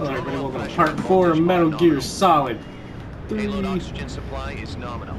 Hello everybody, welcome to part 4 of Metal Gear Solid 3. Payload oxygen supply is nominal.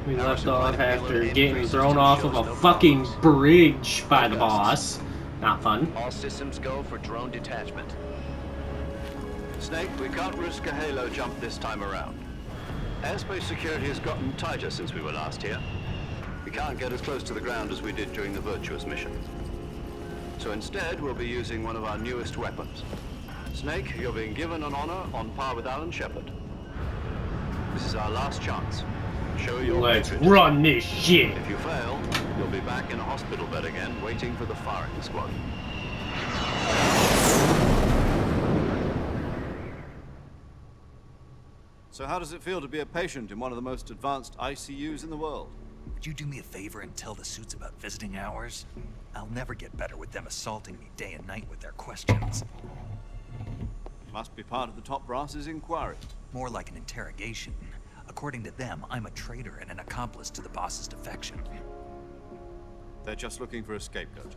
We Power left supply off to after payload getting entry thrown system off of shows a no fucking problems. bridge by the Focus. boss. Not fun. All systems go for drone detachment. Snake, we can't risk a halo jump this time around. Airspace security has gotten tighter since we were last here. We can't get as close to the ground as we did during the Virtuous mission. So instead, we'll be using one of our newest weapons. Snake, you're being given an honor on par with Alan Shepard. This is our last chance. Show your Let's patriotism. run this shit. If you fail, you'll be back in a hospital bed again, waiting for the firing squad. So how does it feel to be a patient in one of the most advanced ICUs in the world? Would you do me a favor and tell the suits about visiting hours? I'll never get better with them assaulting me day and night with their questions. Must be part of the top brass's inquiry. More like an interrogation. According to them, I'm a traitor and an accomplice to the boss's defection. They're just looking for a scapegoat.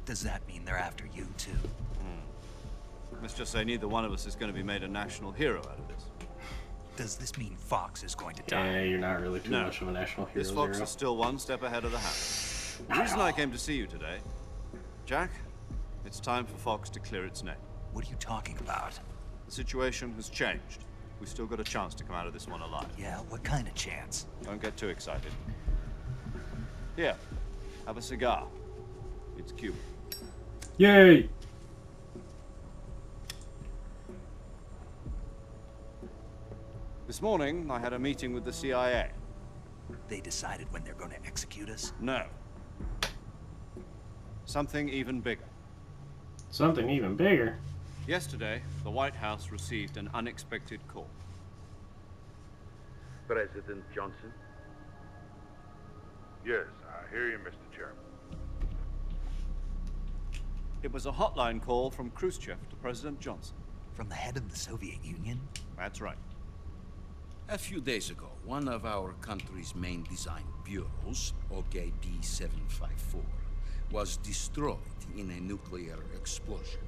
Does that mean they're after you, too? Let's just say neither one of us is going to be made a national hero out of this. Does this mean Fox is going to die? Yeah, you're not really too much of a national hero. This Fox Zero. is still one step ahead of the hound. The reason I came to see you today, Jack, it's time for Fox to clear its name. What are you talking about? The situation has changed. We've still got a chance to come out of this one alive. Yeah, what kind of chance? Don't get too excited. Here, have a cigar. It's Cuban. Yay! This morning, I had a meeting with the CIA. They decided when they're going to execute us? No. Something even bigger. Something even bigger. Yesterday, the White House received an unexpected call. President Johnson? Yes, I hear you, Mr. Chairman. It was a hotline call from Khrushchev to President Johnson. From the head of the Soviet Union? That's right. A few days ago, one of our country's main design bureaus, OKB-754, was destroyed in a nuclear explosion.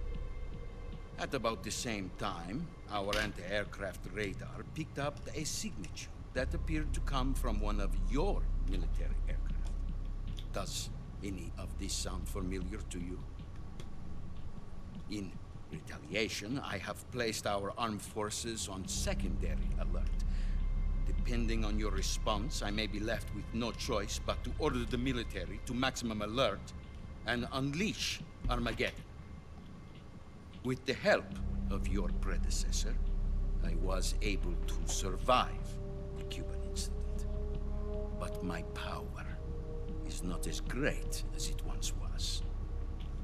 At about the same time, our anti-aircraft radar picked up a signature that appeared to come from one of your military aircraft. Does any of this sound familiar to you? In retaliation, I have placed our armed forces on secondary alert. Depending on your response, I may be left with no choice but to order the military to maximum alert and unleash Armageddon. With the help of your predecessor, I was able to survive the Cuban incident. But my power is not as great as it once was.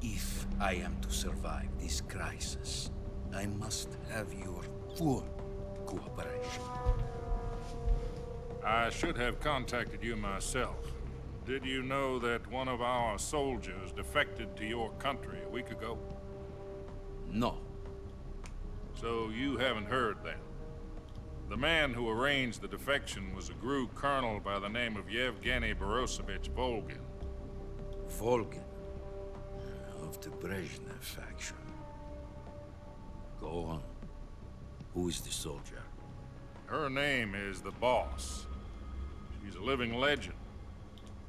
If I am to survive this crisis, I must have your full cooperation. I should have contacted you myself. Did you know that one of our soldiers defected to your country a week ago? No. So you haven't heard then. The man who arranged the defection was a GRU colonel by the name of Yevgeny Borosovich Volgin. Volgin, of the Brezhnev faction. Go on. Who is the soldier? Her name is the Boss. She's a living legend.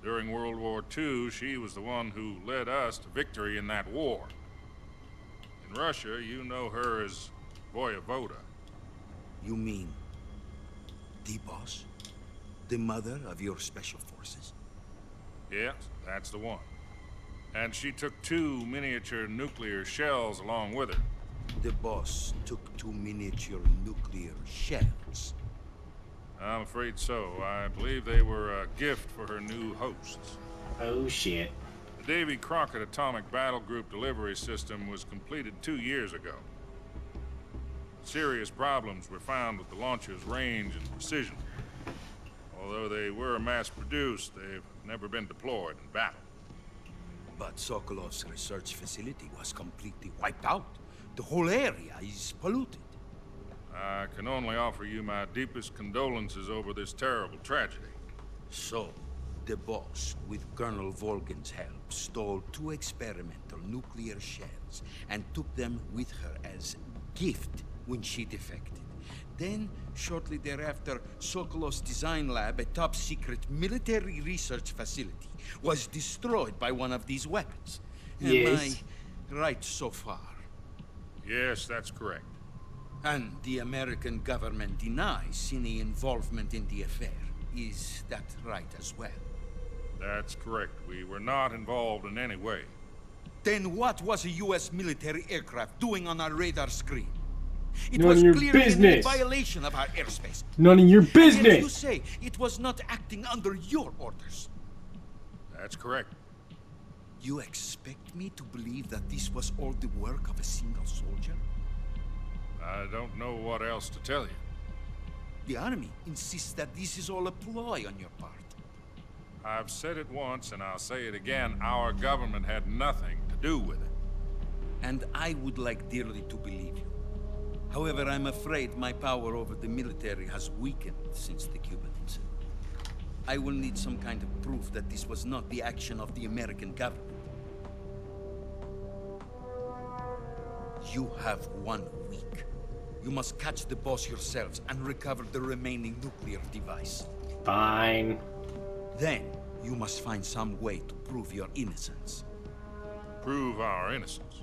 During World War II, she was the one who led us to victory in that war. In Russia, you know her as Voyevoda. You mean the boss? The mother of your special forces? Yes, that's the one. And she took 2 miniature nuclear shells along with her. The boss took 2 miniature nuclear shells. I'm afraid so. I believe they were a gift for her new hosts. Oh shit. The Davy Crockett Atomic Battle Group delivery system was completed 2 years ago. Serious problems were found with the launcher's range and precision. Although they were mass-produced, they've never been deployed in battle. But Sokolov's research facility was completely wiped out. The whole area is polluted. I can only offer you my deepest condolences over this terrible tragedy. So, the boss, with Colonel Volgin's help, stole 2 experimental nuclear shells and took them with her as gift when she defected. Then, shortly thereafter, Sokolov's design lab, a top-secret military research facility, was destroyed by one of these weapons. Yes. Am I right so far? Yes, that's correct. And the American government denies any involvement in the affair. Is that right as well? That's correct. We were not involved in any way. Then what was a U.S. military aircraft doing on our radar screen? It None was of your clearly business. a violation of our airspace. None of your And yet you business. say it was not acting under your orders. That's correct. You expect me to believe that this was all the work of a single soldier? I don't know what else to tell you. The army insists that this is all a ploy on your part. I've said it once and I'll say it again. Our government had nothing to do with it. And I would like dearly to believe you. However, I'm afraid my power over the military has weakened since the Cuban incident. I will need some kind of proof that this was not the action of the American government. You have 1 week. You must catch the boss yourselves and recover the remaining nuclear device. Fine. Then, you must find some way to prove your innocence. Prove our innocence.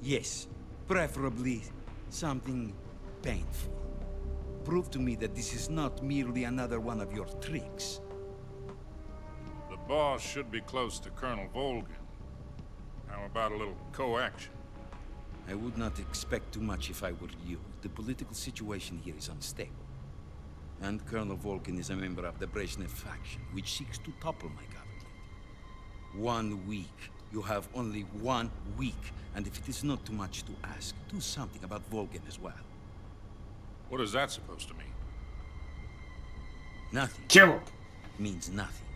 Yes, preferably something painful. Prove to me that this is not merely another one of your tricks. The boss should be close to Colonel Volgin. How about a little co-action? I would not expect too much if I were you. The political situation here is unstable. And Colonel Volgin is a member of the Brezhnev faction, which seeks to topple my government. 1 week. You have only 1 week. And if it is not too much to ask, do something about Volgin as well. What is that supposed to mean? Nothing. Kill him. Means nothing.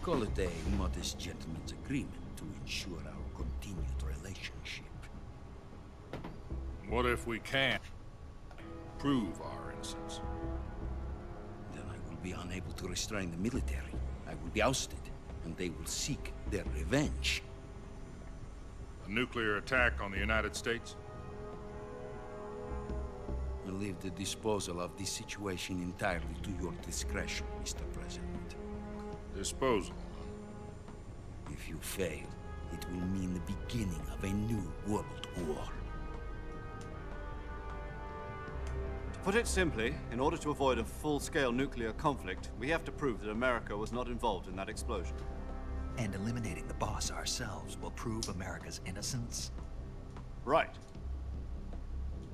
Call it a modest gentleman's agreement to ensure our continued relationship. What if we can't prove our innocence? Then I will be unable to restrain the military. I will be ousted, and they will seek their revenge. A nuclear attack on the United States? I leave the disposal of this situation entirely to your discretion, Mr. President. Disposal. If you fail, it will mean the beginning of a new world war. To put it simply, in order to avoid a full-scale nuclear conflict, we have to prove that America was not involved in that explosion. And eliminating the boss ourselves will prove America's innocence? Right.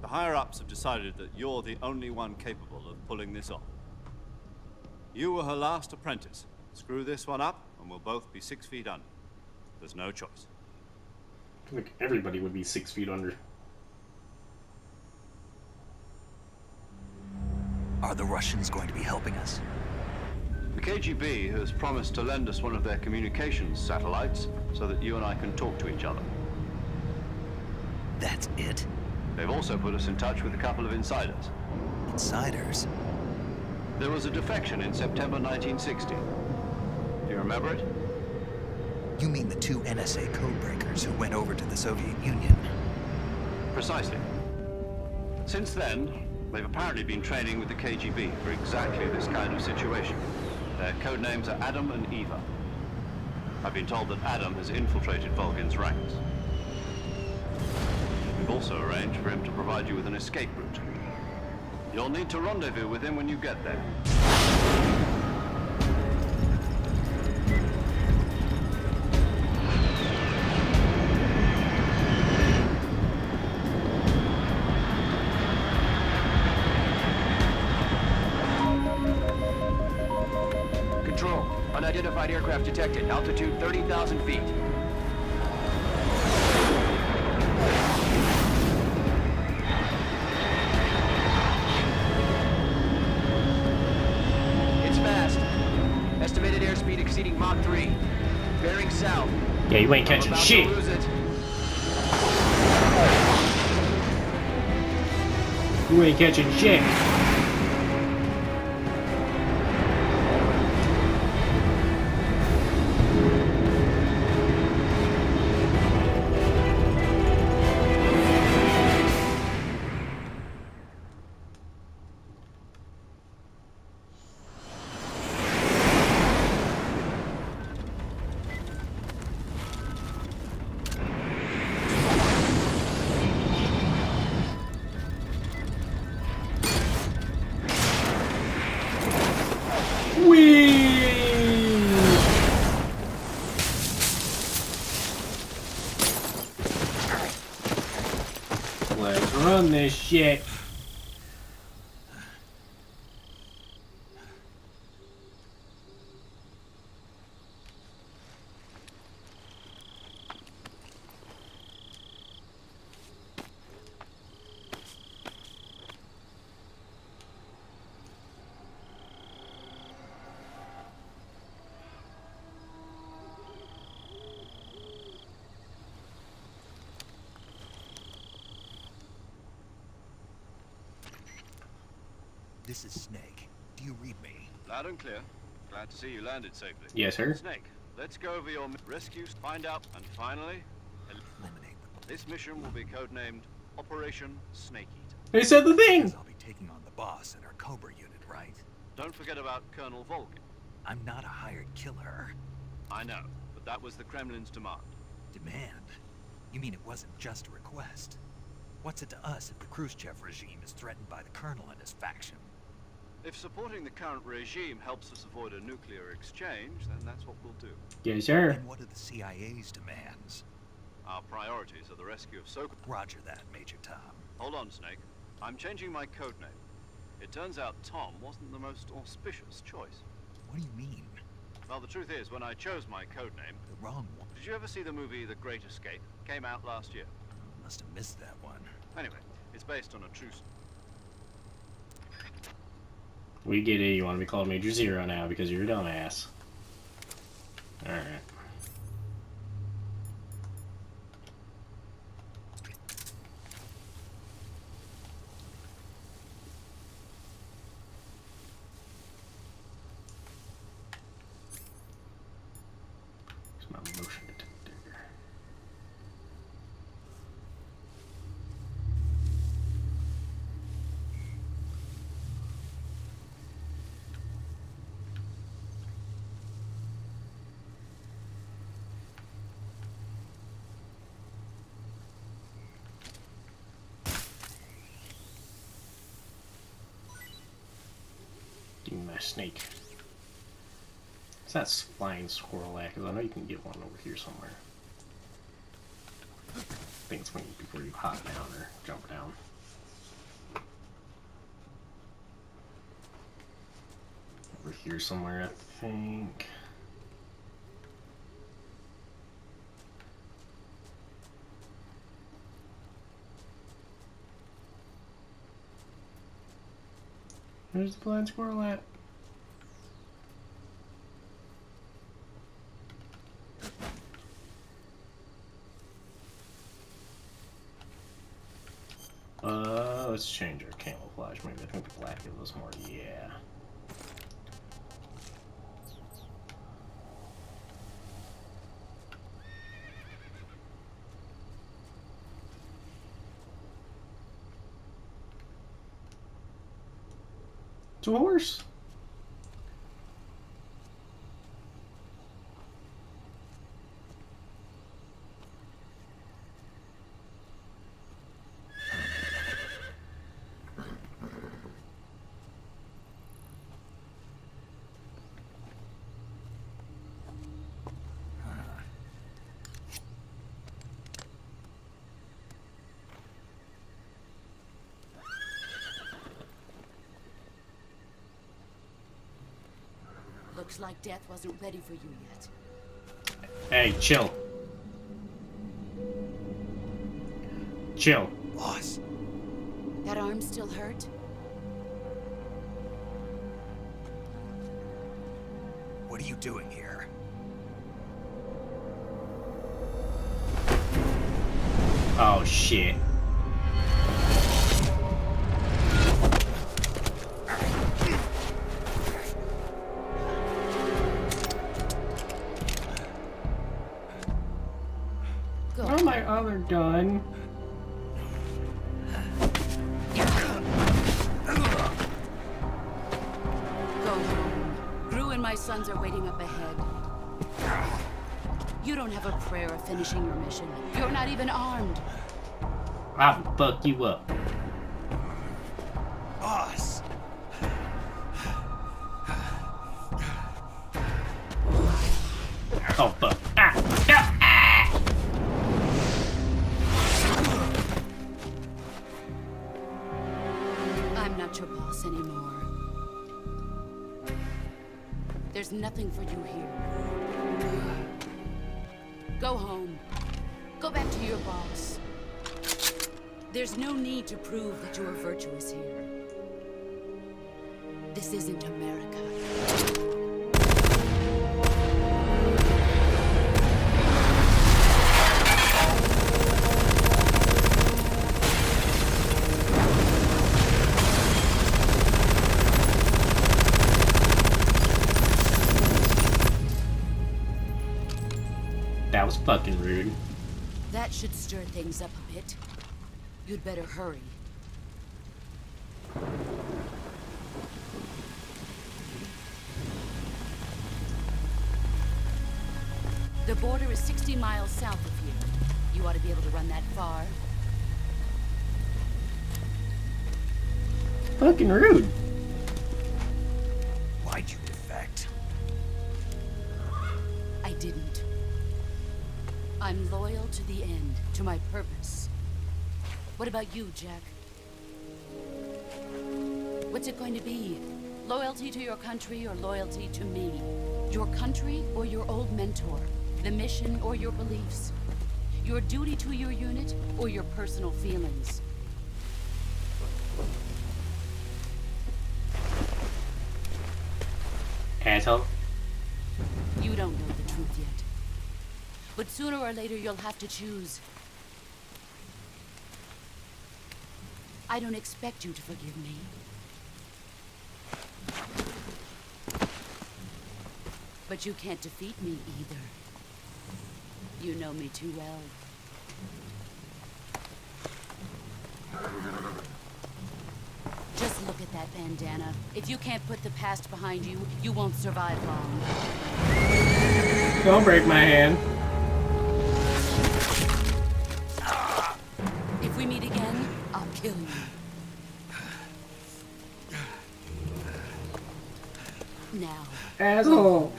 The higher-ups have decided that you're the only one capable of pulling this off. You were her last apprentice. Screw this one up, and we'll both be 6 feet under. There's no choice. I feel like everybody would be 6 feet under. Are the Russians going to be helping us? The KGB has promised to lend us one of their communications satellites so that you and I can talk to each other. That's it? They've also put us in touch with a couple of insiders. Insiders? There was a defection in September 1960. Do you remember it? You mean the 2 NSA codebreakers who went over to the Soviet Union? Precisely. Since then, they've apparently been training with the KGB for exactly this kind of situation. Their code names are Adam and Eva. I've been told that Adam has infiltrated Volgin's ranks. We've also arranged for him to provide you with an escape route. You'll need to rendezvous with him when you get there. Control. Unidentified aircraft detected. Altitude 30,000 feet. It's fast. Estimated airspeed exceeding Mach 3. Bearing south. Yeah, you ain't catching About shit. to lose it. You ain't catching shit. Let's run this shit. This is Snake. Do you read me? Loud and clear. Glad to see you landed safely. Yes, sir. Snake, let's go over your rescues, find out, and finally, Eliminate them. this mission will be codenamed Operation Snake Eater. They said the thing. Because I'll be taking on the boss in our Cobra unit, right? Don't forget about Colonel Volgin. I'm not a hired killer. I know, but that was the Kremlin's demand. Demand? You mean it wasn't just a request? What's it to us if the Khrushchev regime is threatened by the Colonel and his faction? If supporting the current regime helps us avoid a nuclear exchange, then that's what we'll do. Yes, sir. And what are the CIA's demands? Our priorities are the rescue of Sokol. Roger that, Major Tom. Hold on, Snake. I'm changing my code name. It turns out Tom wasn't the most auspicious choice. What do you mean? Well, the truth is, when I chose my code name, The wrong one. did you ever see the movie The Great Escape? Came out last year. Must have missed that one. Anyway, it's based on a true... We get it. You want to be called Major Zero now because you're a dumbass. Alright. Here's my motion detector. Give me my snake. It's that flying squirrel at, because I know you can get one over here somewhere. I think it's when before you hop down or jump down. Over here somewhere, I think. Where's the blind squirrel at? Let's change our camouflage. Maybe I think the black gives us more. Yeah. It's a horse. Looks like death wasn't ready for you yet. Hey, chill. Chill. Boss! That arm still hurt? What are you doing here? Oh, shit. Oh, my other gun. Go home. Gru and my sons are waiting up ahead. You don't have a prayer of finishing your mission. You're not even armed. I'll fuck you up. Boss! Oh, fuck. Ah! Ah! Ah! your boss anymore. There's nothing for you here. Go home. Go back to your boss. There's no need to prove that you are virtuous here. This isn't America. That was fucking rude. That should stir things up a bit. You'd better hurry. The border is 60 miles south of here. You ought to be able to run that far. Fucking rude. Why'd you defect? I didn't. I'm loyal to the end, to my purpose. What about you, Jack? What's it going to be? Loyalty to your country or loyalty to me? Your country or your old mentor? The mission or your beliefs? Your duty to your unit or your personal feelings? Asshole. You don't know the truth yet. But sooner or later you'll have to choose. I don't expect you to forgive me. But you can't defeat me either. You know me too well. Just look at that bandana. If you can't put the past behind you, you won't survive long. Don't break my hand. If we meet again, I'll kill you. Now. Asshole.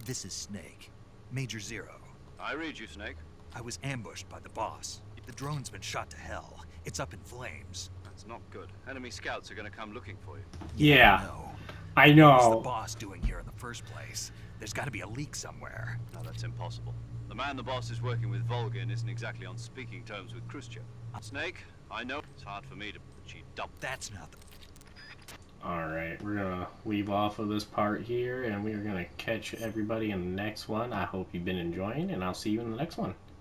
This is Snake. Major Zero. I read you, Snake. I was ambushed by the boss. The drone's been shot to hell. It's up in flames. That's not good. Enemy scouts are going to come looking for you. Yeah. No. I What's the know. boss doing here in the first place? There's got to be a leak somewhere. No, that's impossible. The man the boss is working with, Volgin, isn't exactly on speaking terms with Khrushchev. Snake, I know it's hard for me to... She dumped... That's not the... Alright, we're gonna leave off of this part here, and we're gonna catch everybody in the next one. I hope you've been enjoying, and I'll see you in the next one.